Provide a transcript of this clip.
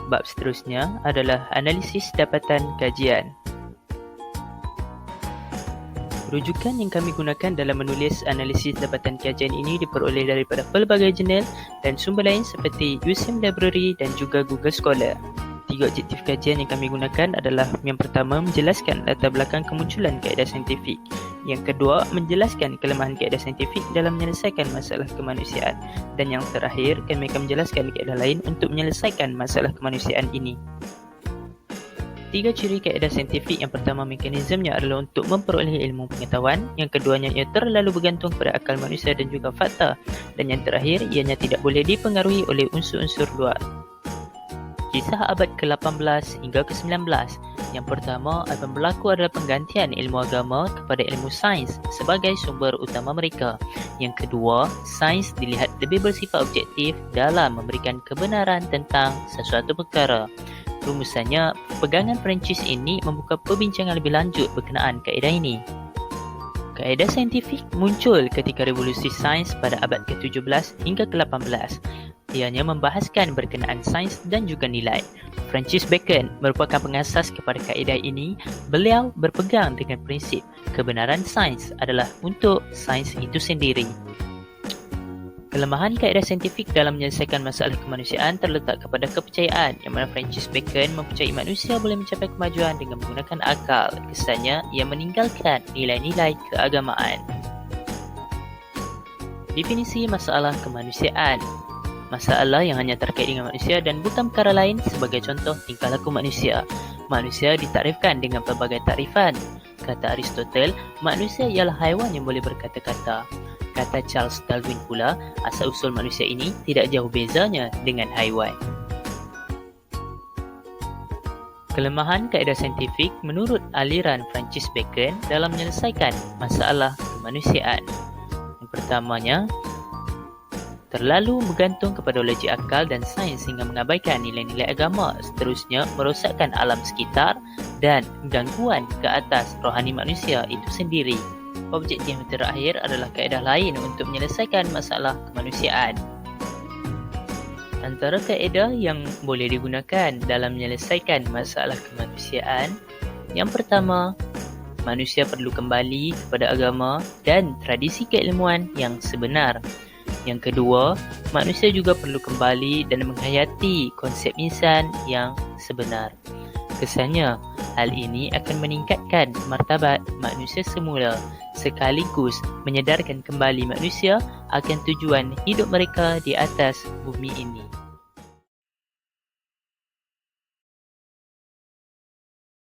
Bab seterusnya adalah analisis dapatan kajian. Rujukan yang kami gunakan dalam menulis analisis dapatan kajian ini diperoleh daripada pelbagai jurnal dan sumber lain seperti USM Library dan juga Google Scholar. 3 objektif kajian yang kami gunakan adalah yang pertama, menjelaskan latar belakang kemunculan kaedah saintifik. Yang kedua, menjelaskan kelemahan kaedah saintifik dalam menyelesaikan masalah kemanusiaan. Dan yang terakhir, kami akan menjelaskan kaedah lain untuk menyelesaikan masalah kemanusiaan ini. 3 ciri kaedah saintifik. Yang pertama, mekanismenya adalah untuk memperoleh ilmu pengetahuan. Yang keduanya, ia terlalu bergantung pada akal manusia dan juga fakta. Dan yang terakhir, ianya tidak boleh dipengaruhi oleh unsur-unsur luar. Kisah abad ke-18 hingga ke-19. Yang pertama, apa yang berlaku adalah penggantian ilmu agama kepada ilmu sains sebagai sumber utama mereka. Yang kedua, sains dilihat lebih bersifat objektif dalam memberikan kebenaran tentang sesuatu perkara. Rumusannya, pegangan Perancis ini membuka perbincangan lebih lanjut berkenaan kaedah ini. Kaedah saintifik muncul ketika revolusi sains pada abad ke-17 hingga ke-18. Ianya membahaskan berkenaan sains dan juga nilai. Francis Bacon merupakan pengasas kepada kaedah ini. Beliau berpegang dengan prinsip kebenaran sains adalah untuk sains itu sendiri. Kelemahan kaedah saintifik dalam menyelesaikan masalah kemanusiaan terletak kepada kepercayaan, yang mana Francis Bacon mempercayai manusia boleh mencapai kemajuan dengan menggunakan akal. Kesannya, ia meninggalkan nilai-nilai keagamaan. Definisi masalah kemanusiaan. Masalah yang hanya terkait dengan manusia dan bukan perkara lain, sebagai contoh tingkah laku manusia. Manusia ditarifkan dengan pelbagai tarifan. Kata Aristotle, manusia ialah haiwan yang boleh berkata-kata. Kata Charles Darwin pula, asal-usul manusia ini tidak jauh bezanya dengan haiwan. Kelemahan kaedah saintifik menurut aliran Francis Bacon dalam menyelesaikan masalah kemanusiaan. Yang pertamanya, terlalu bergantung kepada logik akal dan sains sehingga mengabaikan nilai-nilai agama. Seterusnya, merosakkan alam sekitar dan gangguan ke atas rohani manusia itu sendiri. Objektif yang terakhir adalah kaedah lain untuk menyelesaikan masalah kemanusiaan. Antara kaedah yang boleh digunakan dalam menyelesaikan masalah kemanusiaan, yang pertama, manusia perlu kembali kepada agama dan tradisi keilmuan yang sebenar. Yang kedua, manusia juga perlu kembali dan menghayati konsep insan yang sebenar. Kesannya, hal ini akan meningkatkan martabat manusia semula sekaligus menyedarkan kembali manusia akan tujuan hidup mereka di atas bumi ini.